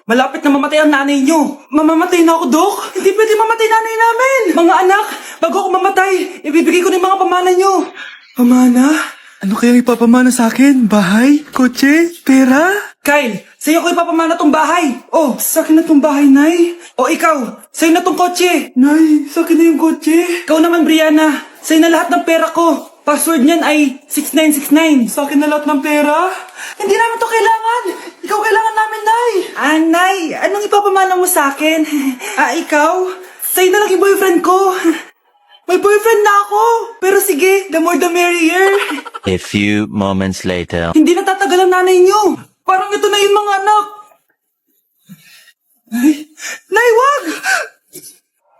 Malapit na mamatay ang nanay nyo. Mamamatay na ako, Dok. Hindi pwede mamatay nanay namin. Mga anak, bago ako mamatay, ibibigay ko na yung mga pamana nyo. Pamana? Ano kayang ipapamana sa akin? Bahay? Kotse? Pera? Kyle, sa'yo ko ipapamana tong bahay. Oh, sa akin na tong bahay, Nay. O ikaw, sa'yo na tong kotse. Nay, sa akin na yung kotse. Ikaw naman, Brianna. Sa'yo na lahat ng pera ko. Password niyan ay 6969. Sa akin na lahat ng pera? Hindi namin to kailangan. Ikaw kailangan namin, Nay. Nay, anong ipapamana mo sa akin? Ikaw? Sa'yo na lang yung boyfriend ko. May boyfriend na ako. Pero sige, the more the merrier. A few moments later. Hindi na tatagal ang nanay niyo. Parang ito na yung mga anak. Nay, wag!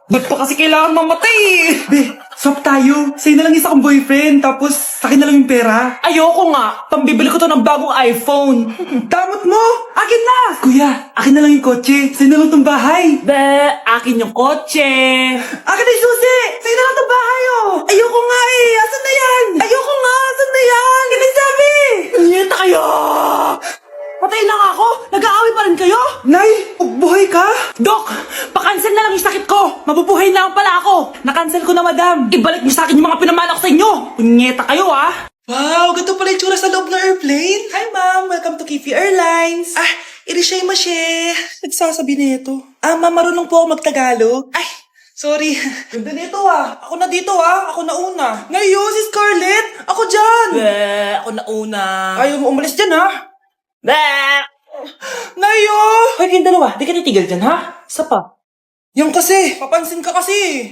Ba't pa kasi kailangan mamatay eh? Be, swap tayo. Sa'yo na lang isa kong boyfriend, tapos sa'kin na lang yung pera. Ayoko nga. Pambibili ko to ng bagong iPhone. Damot mo! Akin na! Kuya, akin na lang yung kotse. Sa'yo na lang tong bahay. Be, akin yung kotse. Akin na yung susi! Sa'yo na lang tong bahay oh! Ayoko nga eh! Asan na yan? Ayoko nga! Asan na yan? Kinisabi! Niyeta kayo! Patay na nga ako! Nag-aaway pa rin kayo? Nay! Buhay ka? Dok! Pakancel na lang yung sakit ko! Mabubuhay na lang pala ako! Nakancel ko na, madam! Ibalik niyo sa akin yung mga pinamana ko sa inyo! Punyeta kayo, ah! Wow! Ganito pala yung tsura sa loob ng airplane! Hi, ma'am! Welcome to Kifi Airlines! Irishay mashe! Nagsasabi nito. Ma'am, marunong po ako magtagalog. Ay! Sorry. Ganda nito Ako na dito Ako na una. Ngayon, si Scarlett! Ako dyan! Ako na una. Ayaw mo umalis dyan Nayo! Hoy, kayong dalawa, di ka titigil dyan, ha? Isa pa. Yung kasi, papansin ka kasi.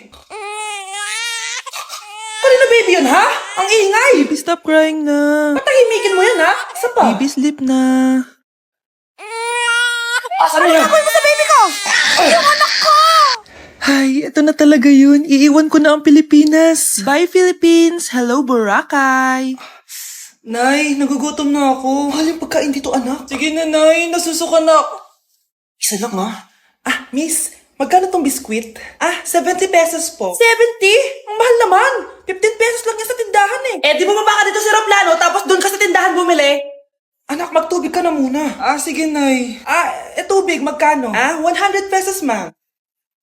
Kanina baby yun, ha? Ang ingay! Baby, stop crying na. Patahimikin mo yan, ha? Isa pa. Baby, sleep na. Asan yan? Ako sa baby ko! Yung anak ko! Ay, ito na talaga yun. Iiwan ko na ang Pilipinas. Bye, Philippines. Hello, Boracay. Nay, nagugutom na ako. Mahal yung pagkain dito, anak. Sige na, Nay. Nasusuka na ako. Isa lang, miss, magkano tong biskwit? 70 pesos po. 70? Ang mahal naman. 15 pesos lang yan sa tindahan di bumaba ka dito sa aeroplano tapos doon ka sa tindahan bumili? Anak, magtubig ka na muna. Sige, Nay. Tubig, magkano? 100 pesos, ma'am.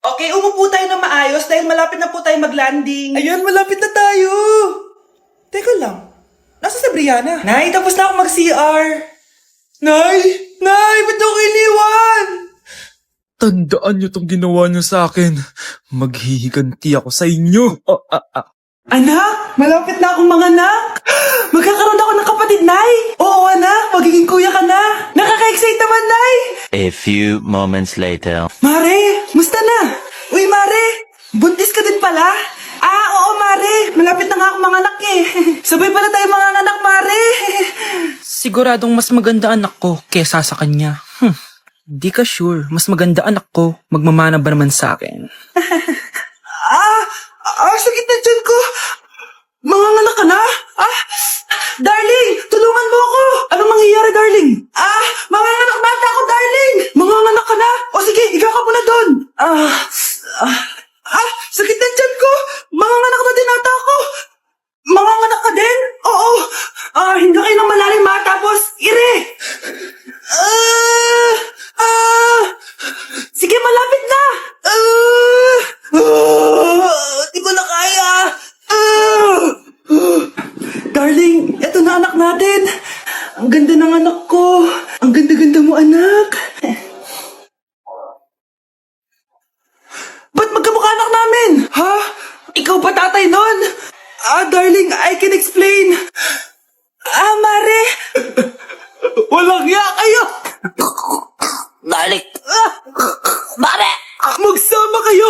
Okay, umupo tayo na maayos dahil malapit na po tayo mag-landing. Ayun, malapit na tayo. Teka lang. Nasa si Brianna? Nay, tapos na ako mag-CR. Nay! Nay! Ba't ako iniwan? Tandaan niyo tong ginawa niyo sa akin. Maghihiganti ako sa inyo. Anak! Malapit na akong manganak! Magkakaroon ako ng kapatid, Nay! Oo, anak! Magiging kuya ka na! Nakaka-excite naman, Nay! A few moments later. Mare! Musta na? Uy, Mare! Buntis ka din pala? Oo, Mare! Malapit na nga akong manganak eh! Sabay pala tayo manganak, Mare! Siguradong mas maganda anak ko kesa sa kanya. Di ka sure. Mas maganda anak ko. Magmamana ba naman sa akin? Sakit na dyan ko! Manganganak ka na? Darling! Tulungan mo ako! Anong mangyayari, darling? Manganganak bata ako, darling! Manganganak ka na? O sige, higa ka muna doon! Sakit na dyan ko! Manganganak na din ata ako! Manganganak ka din? Oo! Hindi kayo ng malalim tapos ire! Sige, malapit na! Di ko na kaya! Darling, eto na anak natin! Ang ganda ng anak ko! Ang ganda-ganda mo, anak! Ba't magkamukha anak namin? Ha? Ikaw ba tatay nun? Darling, I can explain. Mare. Walang ya kayo. Darling! Mare! Magsama kayo.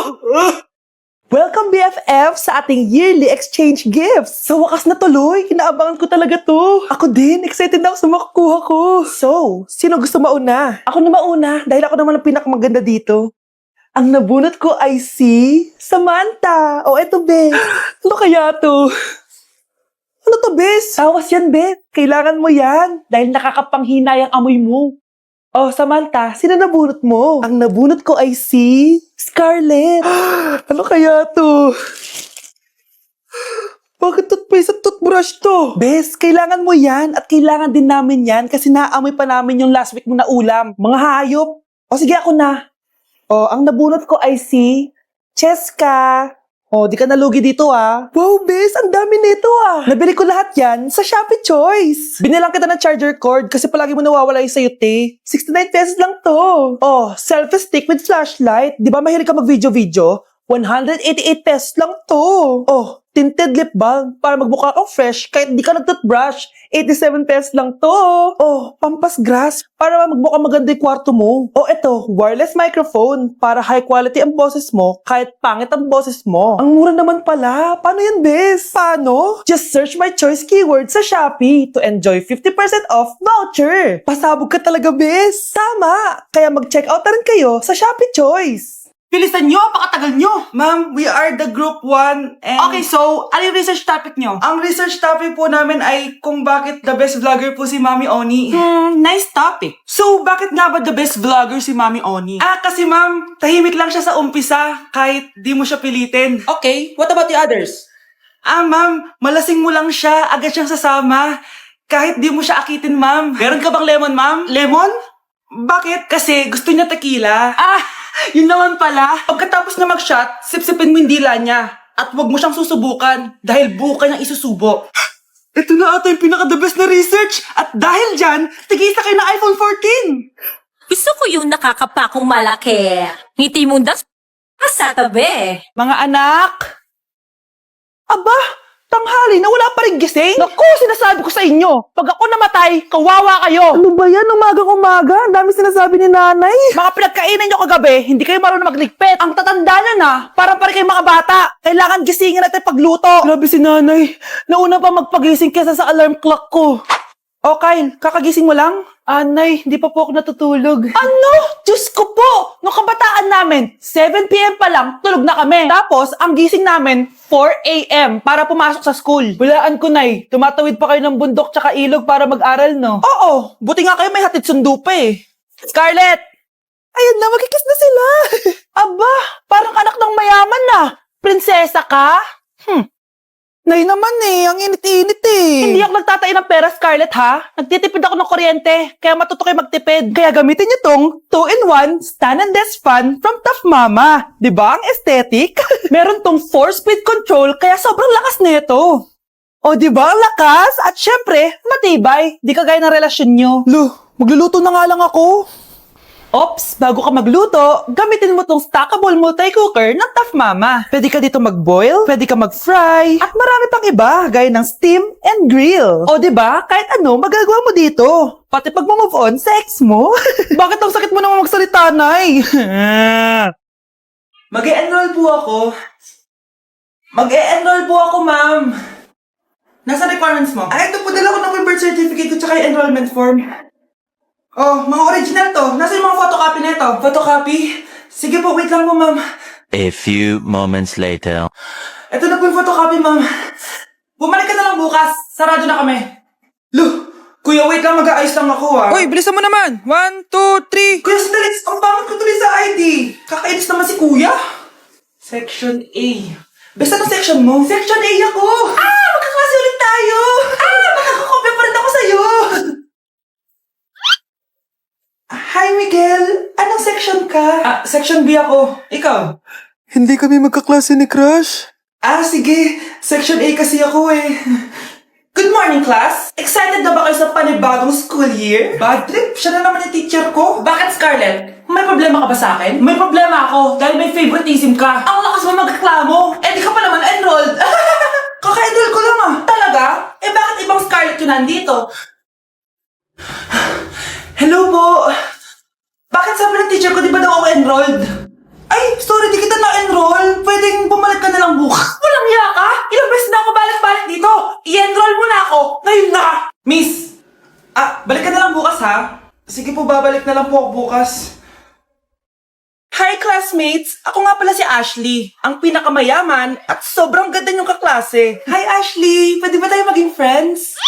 Welcome BFF sa ating yearly exchange gifts. Sa wakas na tuloy, kinaabangan ko talaga to. Ako din, excited na ako sa makukuha ko. So, sino gusto mauna? Ako na mauna dahil ako naman ang pinakamaganda dito. Ang nabunot ko ay si Samantha. Eto, be. Ano kaya to? Ano to, bes? Tawas yan, be. Kailangan mo yan dahil nakakapanghinay ang amoy mo. Samantha, sino nabunot mo? Ang nabunot ko ay si Scarlett. Ano kaya to? Bakit toothpaste at toothbrush to? Bes, kailangan mo yan at kailangan din namin yan kasi naamoy pa namin yung last week mo na ulam. Mga hayop. O sige, ako na. O, ang nabunot ko ay si Cheska. O, di ka nalugi dito ah. Wow, bes, ang dami nito ah. Nabili ko lahat yan sa Shopee Choice. Binilang kita ng charger cord kasi palagi mo nawawala yung sayo, te. 69 pesos lang to. Oh, selfie stick with flashlight. Di ba mahilig ka mag-video-video? 188 pesos lang to. Oh, tinted lip balm para magmukha kang fresh kahit di ka nag-toothbrush. 87 pesos lang to. Oh, pampas grass para magmukha maganda yung kwarto mo. Oh, eto, wireless microphone para high quality ang boses mo kahit pangit ang boses mo. Ang mura naman pala. Paano yan, bes? Paano? Just search my choice keyword sa Shopee to enjoy 50% off voucher. Pasabog ka talaga, bes. Tama. Kaya mag-check out na rin kayo sa Shopee Choice. Bilisan nyo, pakatagal nyo. Ma'am, we are the group 1 and... Okay, so, ano yung research topic nyo? Ang research topic po namin ay kung bakit the best vlogger po si Mami Oni. Nice topic. So, bakit nga ba the best vlogger si Mami Oni? Kasi ma'am, tahimik lang siya sa umpisa kahit di mo siya pilitin. Okay, what about the others? Ma'am, malasing mo lang siya, agad siyang sasama. Kahit di mo siya akitin, ma'am. Meron ka bang lemon, ma'am? Lemon? Bakit? Kasi gusto niya tequila. Yun naman pala. Pagkatapos na mag-shot, sipsipin mo yung dila niya. At huwag mo siyang susubukan dahil buka niyang isusubo. Ito na ata yung pinaka-the best na research. At dahil dyan, tigisa kayo ng iPhone 14. Gusto ko yung nakakapakong malaki. Ngiti mo das sa tabi. Mga anak! Aba, tanghali na wala pa rin gising? Naku, sinasabi ko sa inyo, pag ako namatay, kawawa kayo. Ano ba yan, umagang-umaga? Ang dami sinasabi ni nanay. Mga pinagkainan nyo kagabi, hindi kayo marunong magligpit. Ang tatanda nyo na, parang pa rin kayo mga bata. Kailangan gisingin natin pagluto. Grabe si nanay, nauna pa magpagising kesa sa alarm clock ko. O Kyle, kakagising mo lang? Nay, hindi pa po ako natutulog. Ano? Diyos ko po! Nung kabataan namin, 7 p.m. pa lang, tulog na kami. Tapos, ang gising namin, 4 a.m. para pumasok sa school. Walaan ko, Nay. Tumatawid pa kayo ng bundok tsaka ilog para mag-aral, no? Oo. Buti nga kayo may hatid sundo pa eh. Scarlett! Ayan na, magkikiss na sila. Aba, parang anak ng mayaman na. Prinsesa ka? Nay naman eh, ang init-init eh. Hindi ako nagtatain ng pera, Scarlett, ha? Nagtitipid ako ng kuryente, kaya matuto kayo magtipid. Kaya gamitin niyo tong 2-in-1 Stand and Desk Fan from Tough Mama. Di ba? Ang aesthetic. Meron tong 4-speed control, kaya sobrang lakas nito. O di ba? Ang lakas. At syempre, matibay. Di kagaya ng relasyon nyo. Lo, magluluto na nga lang ako. Ops, bago ka magluto, gamitin mo tong stackable multi-cooker ng Tough Mama. Pwede ka dito mag-boil, pwede ka mag-fry, at marami pang iba, gaya ng steam and grill. O diba, kahit ano, magagawa mo dito. Pati pag move on sa ex mo. Bakit ang sakit mo naman magsalita, Nay? Mag-e-enroll po ako. Mag-e-enroll po ako, ma'am. Nasa requirements mo? Ito po, dala ko ng birth certificate ko tsaka yung enrollment form. Oh, mga original to. Nasa yung mga photocopy nito? Photocopy? Sige po, wait lang po, ma'am. A few moments later. Ito na po yung photocopy, ma'am. Bumalik ka na lang bukas. Sarado na kami. Lo, kuya, wait lang. Mag-aayos lang ako, ah. Uy, bilisan mo naman! 1, 2, 3! Kuya, sandali. Ang pangit ko tuloy sa ID. Kakainis naman si kuya. Section A. Basta ng section mo? Section A ako. Magkaklase ulit tayo. Makakakopya pa rin ako sa'yo. Hi, Miguel. Anong section ka? Section B ako. Ikaw? Hindi kami magkaklase ni Crush. Sige. Section A kasi ako eh. Good morning, class. Excited na ba kayo sa panibagong school year? Bad trip. Siya na naman yung teacher ko. Bakit, Scarlett? May problema ka ba sa akin? May problema ako dahil may favoritism ka. Ang lakas mo magreklamo. Di ka pa naman enrolled. Kaka-enroll ko lang ah. Talaga? Bakit ibang Scarlett yun nandito? Hello po. Bakit sabi ng teacher ko, di ba daw ako enrolled? Ay, sorry, di kita na-enroll. Pwedeng bumalik ka na lang bukas. Walang hiya ka? Ilang beses na ako balik-balik dito. I-enroll mo na ako. Ngayon na. Miss, balik ka na lang bukas ha. Sige po, babalik na lang po ako bukas. Hi classmates! Ako nga pala si Ashley, ang pinakamayaman at sobrang ganda niyong kaklase. Hi Ashley! Pwede ba tayo maging friends?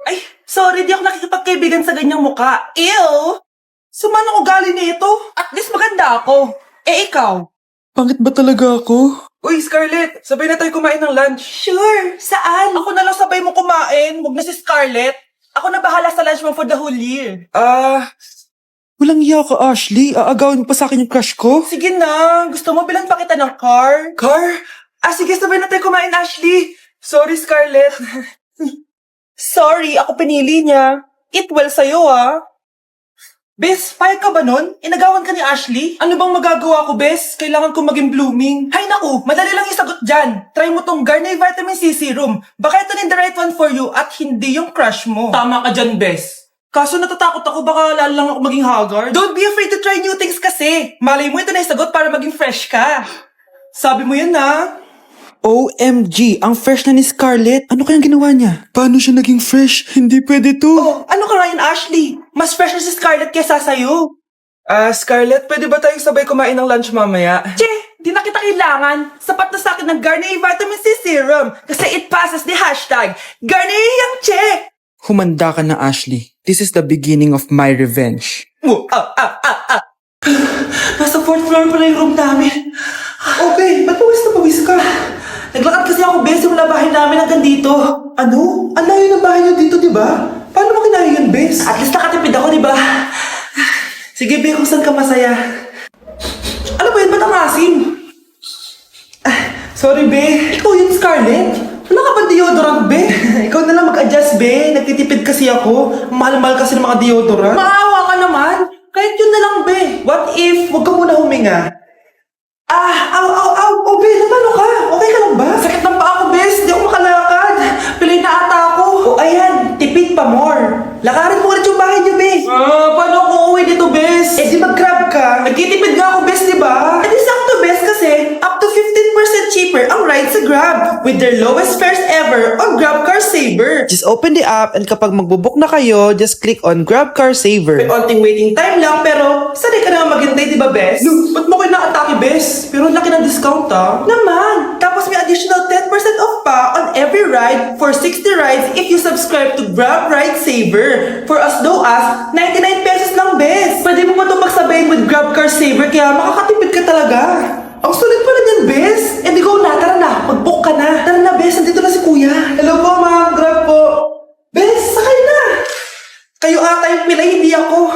Ay, sorry, di ako nakikipagkaibigan sa ganyang muka. Ew! Sumanong ugali nito. At least maganda ako. Ikaw? Pangit ba talaga ako? Uy, Scarlett, sabay na tayo kumain ng lunch. Sure, saan? Ako na lang sabay mo kumain, huwag na si Scarlett. Ako na bahala sa lunch mo for the whole year. Walang iya ka, Ashley. Aagawin mo pa sa akin yung crush ko. Sige na, gusto mo bilan pa kita ng car? Car? Sige, sabay na tayo kumain, Ashley. Sorry, Scarlett. Sorry, ako pinili niya. Eat well sa'yo, Bes, payag ka ba nun? Inagawan ka ni Ashley? Ano bang magagawa ko, Bes? Kailangan ko maging blooming. Hay naku, madali lang yung sagot dyan. Try mo tong Garnier Vitamin C Serum. Baka ito na the right one for you at hindi yung crush mo. Tama ka dyan, Bes. Kaso natatakot ako, baka lalo lang ako maging haggard. Don't be afraid to try new things kasi. Malay mo ito na yung sagot para maging fresh ka. Sabi mo yan, OMG, ang fresh na ni Scarlett. Ano kayang ginawa niya? Paano siya naging fresh? Hindi pwede to. Oh, ano ka ngayon, Ashley? Mas fresh na si Scarlett kesa sa'yo. Scarlett, pwede ba tayong sabay kumain ng lunch mamaya? Che, di na kita kailangan. Sapat na sa akin ng Garnier Vitamin C Serum. Kasi it passes the hashtag Garnier yang che. Humanda ka na, Ashley. This is the beginning of my revenge. Nasa 4th floor pala yung room namin. Oh, babe, ba't pawis na pawis ka? Naglakad kasi ako, Bes, yung bahay namin hanggang dito. Ano? Ang layo ng bahay niyo dito, di ba? Paano mo kinaya yun, Bes? At least nakatipid ako, di ba? Sige, Be, kung saan ka masaya. Ano ba yun? Ba't ang asim? Sorry, Be. Ikaw yun, Scarlett. Wala ka ba deodorant, Be? Ikaw na lang mag-adjust, Be. Nagtitipid kasi ako. Mahal-mahal kasi ng mga deodorant. Maawa ka naman. Kahit yun na lang, Be. What if, wag ka muna huminga? Oh, Be, paano ka? Okay ka lang ba? Sakit ng paa ko, Bes. Di ako makalakad. Pilay na ata ako. O, ayan. Tipid pa more. Lakarin mo ulit yung bahay niyo, Bes. Paano ako uuwi dito, Bes? Di mag-grab ka. Nagtitipid nga ako, Bes, di ba? Di sakto, Bes, kasi up to 15% cheaper ang ride sa Grab with their lowest fares ever on Grab Car Saver. Just open the app and kapag magbubook na kayo, just click on Grab Car Saver. May onting waiting time lang, pero sanay ka naman maghintay, di ba, Bes? No, ba't mo kayo nakatake, Bes? Pero laki ng discount, Naman! Tapos may additional 10% off pa on every ride for 60 rides if you subscribe to Grab Ride Saver for as low as 99 pesos lang, Bes. Pwede mo pa ito magsabayin with Grab Car Saver kaya makakatipid ka talaga. Ang sulit pala niyan, Bes. Di go na, tara na. Mag-book ka na. Tara na, Bes. Nandito na si Kuya. Hello po, ma'am. Grab po. Bes, sakay na. Kayo ata yung pilay, hindi ako.